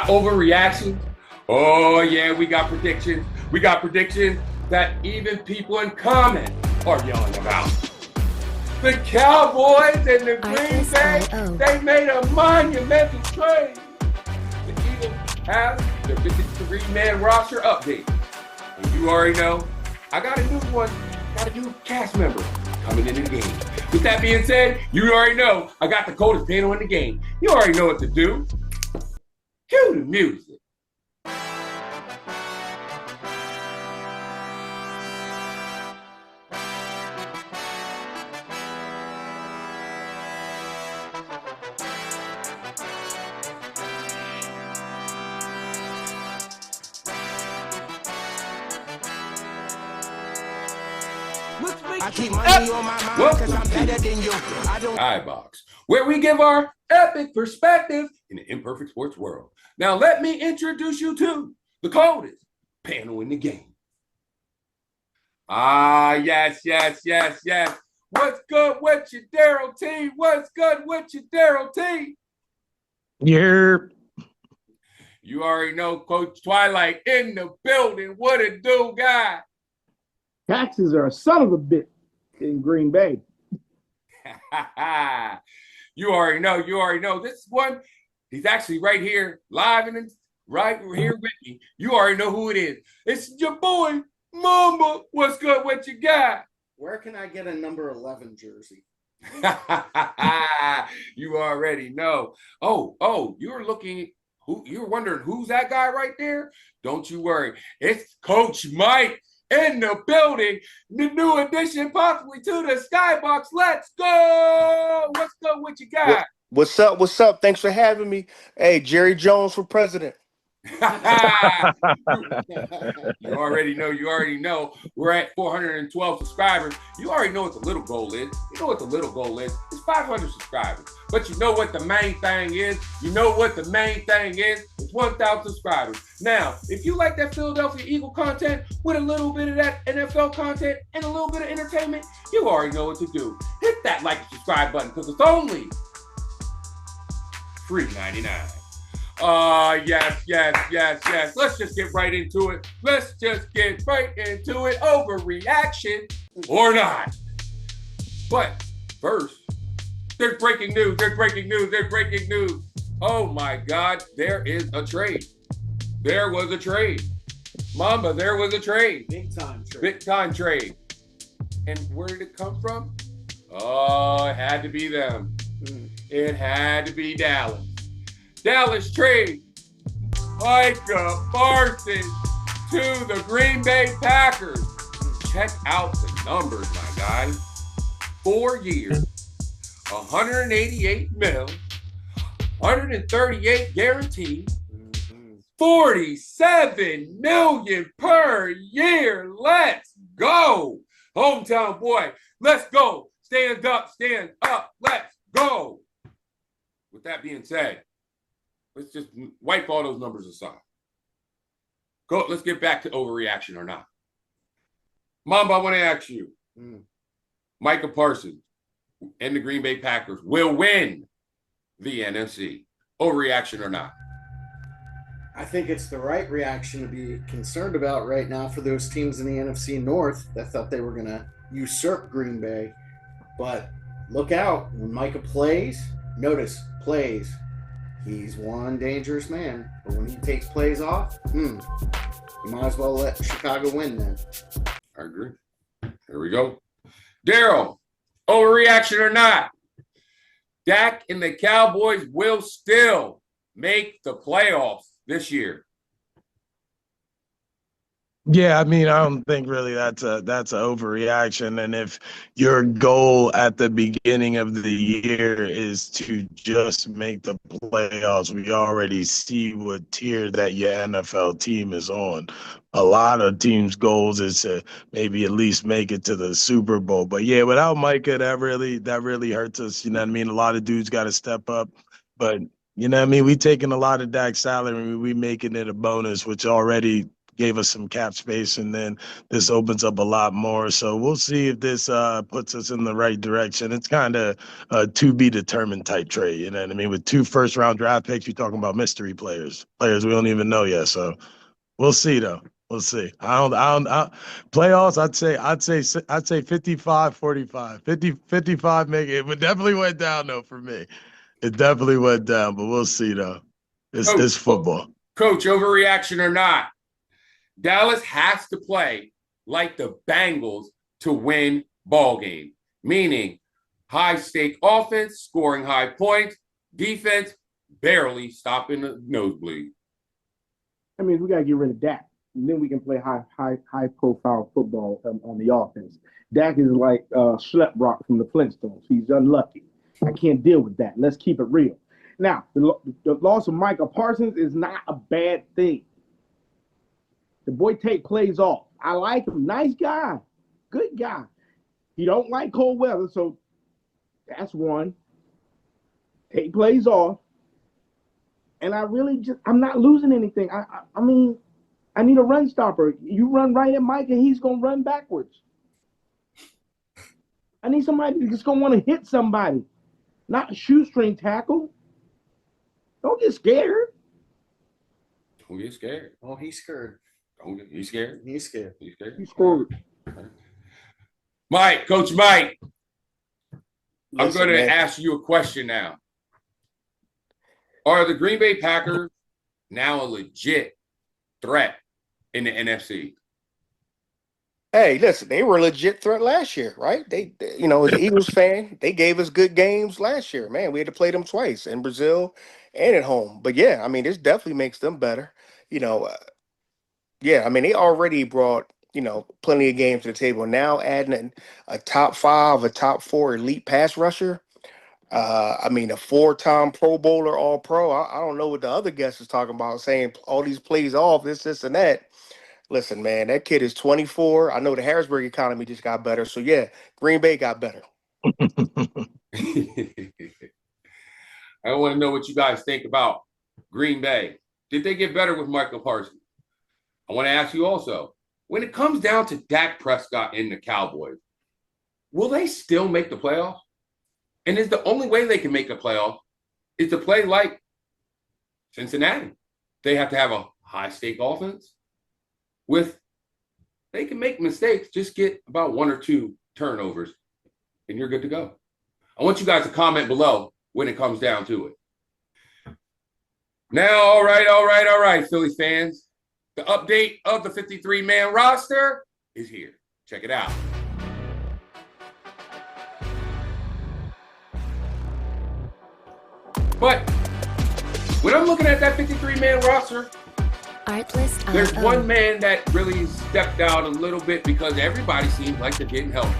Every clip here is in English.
overreactions. Oh, yeah, we got predictions. We got predictions that even people in comment are yelling about. The Cowboys and the Green Bay, they made a monumental trade. The Eagles have their 53-man roster update. And you already know, I got a new one, got a new cast member coming into the game. With that being said, you already know I got the coldest panel in the game. You already know what to do. Cue the music. I keep money on my mind because I'm better than you. iBox, where we give our epic perspective in the imperfect sports world. Now let me introduce you to the coldest panel in the game. Yes. What's good with you, Daryl T? What's good with you, Daryl T? You're. You already know Coach Twilight in the building. What it do, guy? Taxes are a son of a bitch in Green Bay. You already know. This one, he's actually right here, live and right here with me. You already know who it is. It's your boy, Mamba. What's good with you, guy? Where can I get a number 11 jersey? You already know. Oh, you're looking. You're wondering who's that guy right there? Don't you worry. It's Coach Mike in the building. The new addition possibly to the Skybox. Let's go. What's good with you guys? What's up? Thanks for having me. Hey, Jerry Jones for president. You already know. We're at 412 subscribers. You already know what the little goal is. You know what the little goal is. It's 500 subscribers. But you know what the main thing is? It's 1,000 subscribers. Now, if you like that Philadelphia Eagle content with a little bit of that NFL content and a little bit of entertainment, you already know what to do. Hit that like and subscribe button because it's only $3.99. Yes. Let's just get right into it. Overreaction or not. But first, there's breaking news. Oh my God, there is a trade. There was a trade. Mamba, there was a trade. Big time trade. And where did it come from? Oh, it had to be them. It had to be Dallas. Dallas trade Micah Parsons to the Green Bay Packers. Check out the numbers, my guys. 4 years, 188 mil, 138 guaranteed, 47 million per year. Let's go. Hometown boy, let's go. Stand up, let's go. With that being said, let's just wipe all those numbers aside. Let's get back to overreaction or not. Mamba, I want to ask you. Micah Parsons and the Green Bay Packers will win the NFC. Overreaction or not? I think it's the right reaction to be concerned about right now for those teams in the NFC North that thought they were going to usurp Green Bay. But look out. When Micah plays, he's one dangerous man. But when he takes plays off, you might as well let Chicago win then. I agree. Here we go. Daryl, overreaction or not? Dak and the Cowboys will still make the playoffs this year. Yeah, I mean, I don't think really that's an overreaction. And if your goal at the beginning of the year is to just make the playoffs, we already see what tier that your NFL team is on. A lot of teams' goals is to maybe at least make it to the Super Bowl. But yeah, without Micah, that really hurts us. You know what I mean? A lot of dudes got to step up. But you know what I mean? We taking a lot of Dak's salary, we making it a bonus, which already gave us some cap space, and then this opens up a lot more. So we'll see if this puts us in the right direction. It's kind of a to be determined type trade. You know what I mean? With 2 first-round draft picks, you're talking about mystery players we don't even know yet. So we'll see, though. We'll see. Playoffs, I'd say 55, 45. 55 make it. It definitely went down, though, for me. It definitely went down, but we'll see, though. It's football. Coach, overreaction or not, Dallas has to play like the Bengals to win ball game, meaning high-stake offense, scoring high points, defense, barely stopping the nosebleed. I mean, we got to get rid of Dak. And then we can play high profile football on the offense. Dak is like Schleprock from the Flintstones. He's unlucky. I can't deal with that. Let's keep it real. Now, the loss of Micah Parsons is not a bad thing. The boy plays off. I like him. Nice guy. Good guy. He don't like cold weather, so that's one. Tate plays off. And I'm not losing anything. I mean, I need a run stopper. You run right at Micah, he's going to run backwards. I need somebody that's going to want to hit somebody, not a shoestring tackle. Don't get scared. Don't get scared. Oh, he's scared. He's scared? He's scared. He's scared? He's scored. Coach Mike, I'm Listen, going to man. ask you a question now. Are the Green Bay Packers now a legit threat in the NFC? Hey, listen, they were a legit threat last year, right? They as an Eagles fan, they gave us good games last year. Man, we had to play them twice in Brazil and at home. But yeah, I mean, this definitely makes them better. Yeah, I mean, they already brought, plenty of games to the table. Now adding a top 5, a top 4 elite pass rusher. I mean, a 4-time Pro Bowler, All Pro. I don't know what the other guest is talking about, saying all these plays off, this, and that. Listen, man, that kid is 24. I know the Harrisburg economy just got better. So, yeah, Green Bay got better. I want to know what you guys think about Green Bay. Did they get better with Michael Parsons? I want to ask you also, when it comes down to Dak Prescott and the Cowboys, will they still make the playoffs? And is the only way they can make a playoff is to play like Cincinnati. They have to have a high-stake offense. They can make mistakes, just get about 1 or 2 turnovers, and you're good to go. I want you guys to comment below when it comes down to it. Now, all right, Phillies fans. The update of the 53-man roster is here. Check it out. But when I'm looking at that 53-man roster, there's one man that really stepped out a little bit because everybody seems like they're getting healthy.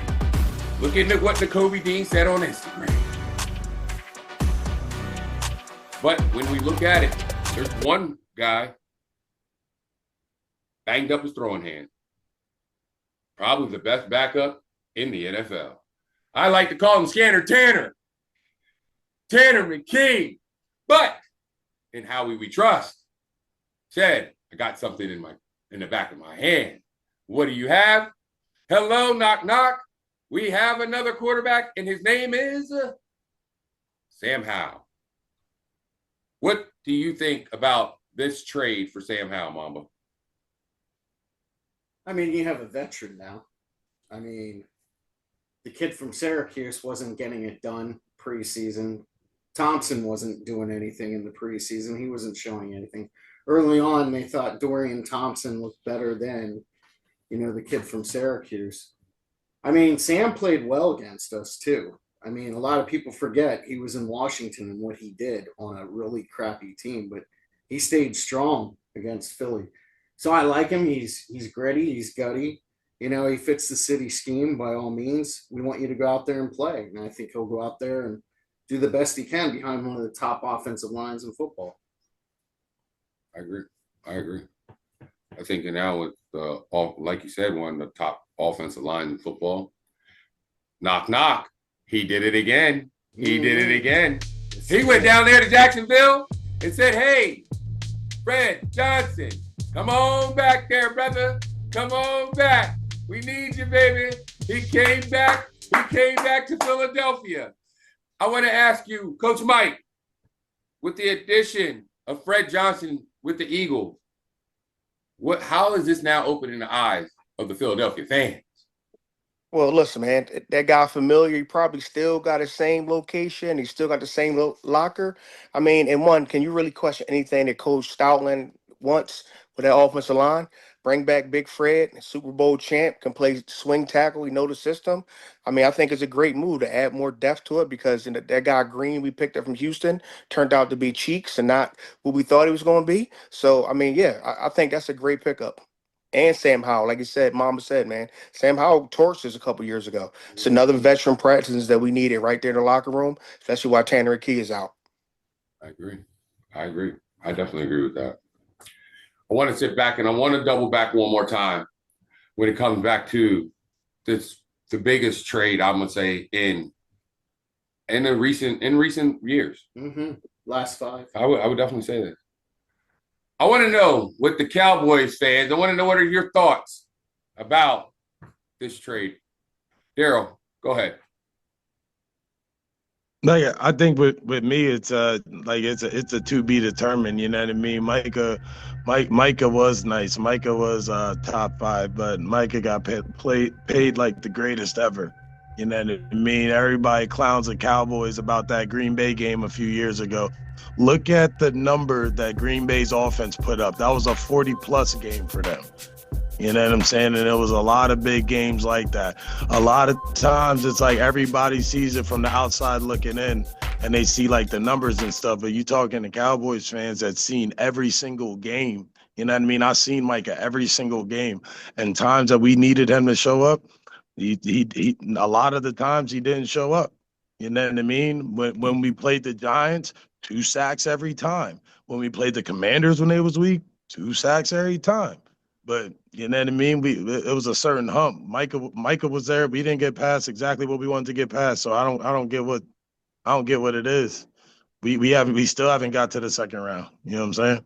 Looking at what Jacoby Dean said on Instagram. But when we look at it, there's one guy banged up his throwing hand. Probably the best backup in the NFL. I like to call him Scanner Tanner. Tanner McKee. But in Howie We Trust, said, I got something in the back of my hand. What do you have? Hello, knock, knock. We have another quarterback, and his name is Sam Howell. What do you think about this trade for Sam Howell, Mamba? I mean, you have a veteran now. I mean, the kid from Syracuse wasn't getting it done preseason. Thompson wasn't doing anything in the preseason. He wasn't showing anything. Early on, they thought Dorian Thompson looked better than, the kid from Syracuse. I mean, Sam played well against us, too. I mean, a lot of people forget he was in Washington and what he did on a really crappy team, but he stayed strong against Philly. So I like him. He's gritty. He's gutty. He fits the city scheme by all means. We want you to go out there and play. And I think he'll go out there and do the best he can behind one of the top offensive lines in football. I agree. I think now with like you said, one of the top offensive lines in football. Knock, knock. He did it again. He went down there to Jacksonville and said, hey, Fred Johnson. Come on back there, brother. Come on back. We need you, baby. He came back. He came back to Philadelphia. I want to ask you, Coach Mike, with the addition of Fred Johnson with the Eagles, how is this now opening the eyes of the Philadelphia fans? Well, listen, man, that guy familiar. He probably still got his same location. He still got the same locker. I mean, and one, can you really question anything that Coach Stoutland wants with that offensive line? Bring back Big Fred, Super Bowl champ, can play swing tackle. He know the system. I mean, I think it's a great move to add more depth to it because that guy Green we picked up from Houston turned out to be cheeks and not what we thought he was going to be. So, I mean, yeah, I think that's a great pickup. And Sam Howell, like you said, Mama said, man, Sam Howell torched us a couple years ago. It's another veteran presence that we needed right there in the locker room, especially while Tanner Key is out. I agree. I definitely agree with that. I want to sit back and I want to double back one more time when it comes back to the biggest trade, I'm gonna say in recent years. Mm-hmm. Last 5. I would definitely say that. I want to know with the Cowboys fans, I want to know what are your thoughts about this trade. Daryl, go ahead. Like, I think with me, it's a to be determined. You know what I mean? Micah was nice. Micah was top 5, but Micah got paid like the greatest ever. You know what I mean? Everybody clowns the Cowboys about that Green Bay game a few years ago. Look at the number that Green Bay's offense put up. That was a 40-plus game for them. You know what I'm saying? And it was a lot of big games like that. A lot of times it's like everybody sees it from the outside looking in and they see like the numbers and stuff. But you talking to Cowboys fans that's seen every single game. You know what I mean? I've seen Micah every single game. And times that we needed him to show up, he a lot of the times he didn't show up. You know what I mean? When we played the Giants, 2 sacks every time. When we played the Commanders when they was weak, 2 sacks every time. But you know what I mean? It was a certain hump. Micah was there. We didn't get past exactly what we wanted to get past. So I don't get what it is. We still haven't got to the second round. You know what I'm saying?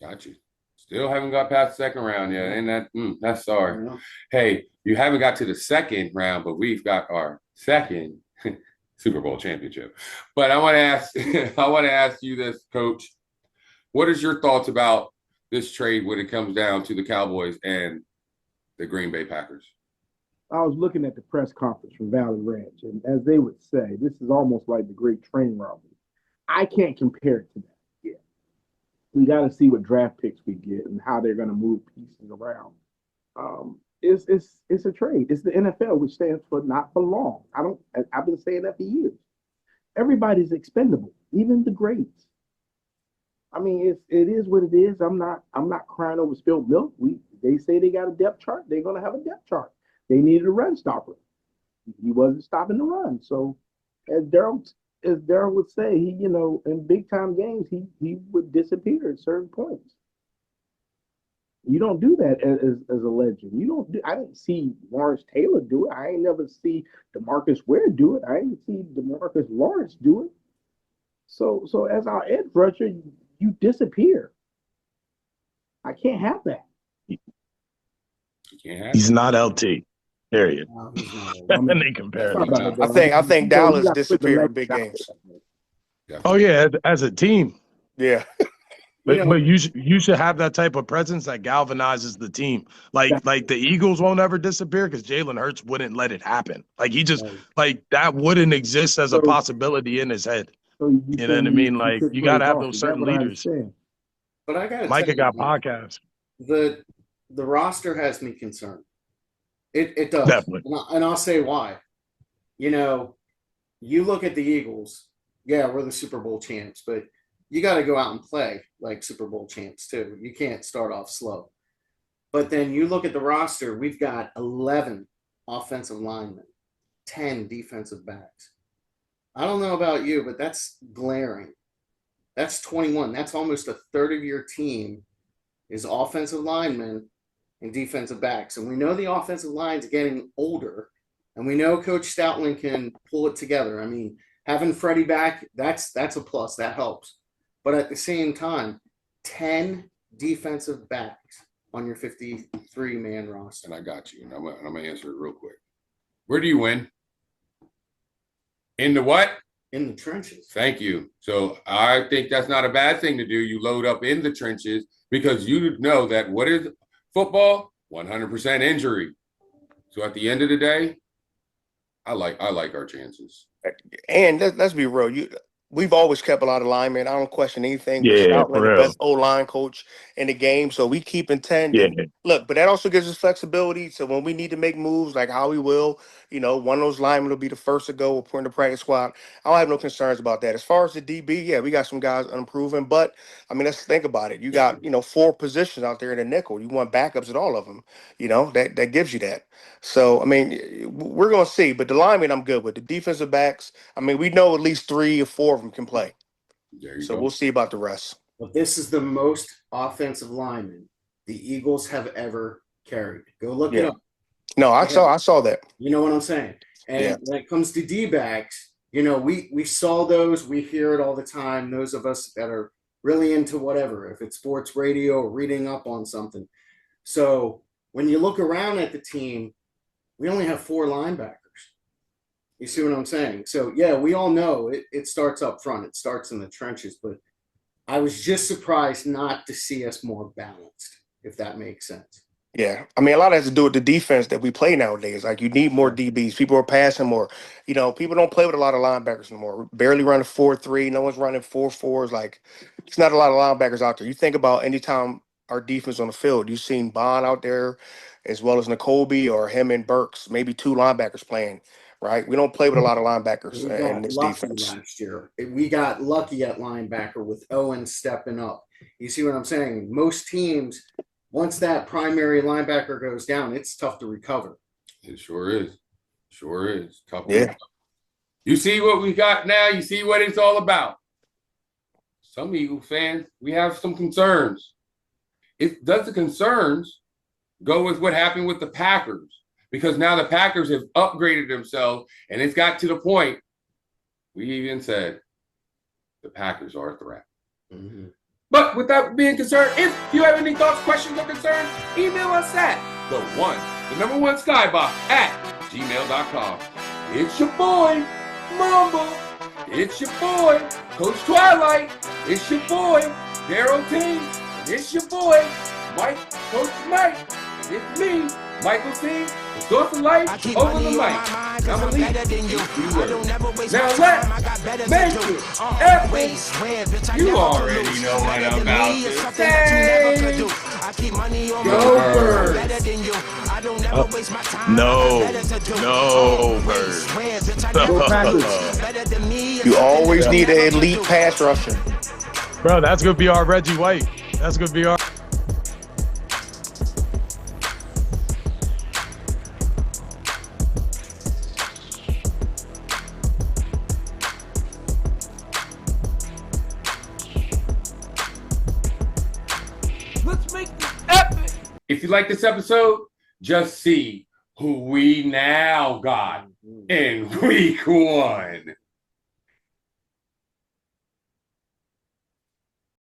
Got you. Still haven't got past the second round yet. And that's sorry. Yeah. Hey, you haven't got to the second round, but we've got our second Super Bowl championship. But I want to ask you this, Coach. What is your thoughts about this trade when it comes down to the Cowboys and the Green Bay Packers? I was looking at the press conference from Valley Ranch, and as they would say, this is almost like the great train robbery. I can't compare it to that yet. We got to see what draft picks we get and how they're going to move pieces around. It's a trade. It's the NFL, which stands for not for long. I've been saying that for years. Everybody's expendable, even the greats. I mean, it is what it is. I'm not crying over spilled milk. They say they got a depth chart. They're gonna have a depth chart. They needed a run stopper. He wasn't stopping the run. So as Daryl would say, he, in big time games, he would disappear at certain points. You don't do that as a legend. I didn't see Lawrence Taylor do it. I ain't never see DeMarcus Ware do it. I didn't see DeMarcus Lawrence do it. So as our edge rusher, you disappear. I can't have that. He's not LT. Period. No, he's not. And they compare it. I think Dallas disappeared in big games. Oh yeah, as a team. Yeah. But you should have that type of presence that galvanizes the team. Like the Eagles won't ever disappear because Jalen Hurts wouldn't let it happen. Like he just that wouldn't exist as a possibility in his head. So you know what I mean? Like you got to have those certain leaders. But I got Micah got podcasts. The roster has me concerned. It does. Definitely. And I'll say why. You look at the Eagles. Yeah, we're the Super Bowl champs, but you got to go out and play like Super Bowl champs too. You can't start off slow. But then you look at the roster, we've got 11 offensive linemen, 10 defensive backs. I don't know about you, but that's glaring. That's 21. That's almost a third of your team is offensive linemen and defensive backs. And we know the offensive line's getting older, and we know Coach Stoutland can pull it together. I mean, having Freddie back, that's a plus. That helps. But at the same time, 10 defensive backs on your 53-man roster. And I got you. And I'm going to answer it real quick. Where do you win? In the what? In the trenches. Thank you. So I think that's not a bad thing to do. You load up in the trenches because you know that what is football? 100% injury. So at the end of the day, I like our chances. And let's be real. We've always kept a lot of linemen. I don't question anything. Yeah, Stoutland, for the real. best O-line coach in the game. So we keep in 10. Yeah. Look, but that also gives us flexibility. So when we need to make moves, like how we will, one of those linemen will be the first to go. We'll put in the practice squad. I don't have no concerns about that. As far as the DB, yeah, we got some guys unproven. But, I mean, let's think about it. You got, 4 positions out there in the nickel. You want backups at all of them. That gives you that. So, I mean, we're going to see. But the linemen, I'm good with. The defensive backs, I mean, we know at least 3 or 4 of them can play. There you So go. we'll see about the rest. But this is the most offensive lineman the Eagles have ever carried. Go look it up. No, I saw that. You know what I'm saying? And when it comes to D-backs, we saw those. We hear it all the time. Those of us that are really into whatever, if it's sports radio or reading up on something. So when you look around at the team, we only have 4 linebackers. You see what I'm saying? So, yeah, we all know it starts up front. It starts in the trenches. But I was just surprised not to see us more balanced, if that makes sense. Yeah. I mean, a lot has to do with the defense that we play nowadays. Like, you need more DBs. People are passing more. People don't play with a lot of linebackers anymore. We're barely running 4-3. No one's running 4-4s. Like, it's not a lot of linebackers out there. You think about anytime our defense on the field, you've seen Bond out there as well as N'Kobe or him and Burks, maybe 2 linebackers playing. Right, we don't play with a lot of linebackers in this defense. Last year, we got lucky at linebacker with Owen stepping up. You see what I'm saying? Most teams, once that primary linebacker goes down, it's tough to recover. It sure is. Sure is. Tough. Yeah. You see what we got now? You see what it's all about. Some Eagle fans, we have some concerns. Does the concerns go with what happened with the Packers? Because now the Packers have upgraded themselves, and it's got to the point, we even said, the Packers are a threat. Mm-hmm. But without being concerned, if you have any thoughts, questions, or concerns, email us at the number one skybox at gmail.com. It's your boy, Mamba. It's your boy, Coach Twilight. It's your boy, Daryl T. It's your boy, Coach Mike. It's me, Michael C. The source of life over the mic. I'm a lead. Now let's make it epic. You already know what I'm about to say. Go Birds. No, Birds. Go Packers. You always need an elite pass rusher. Bro, that's going to be our Reggie White. That's going to be our... Let's make this epic. If you like this episode, just see who we now got in week 1.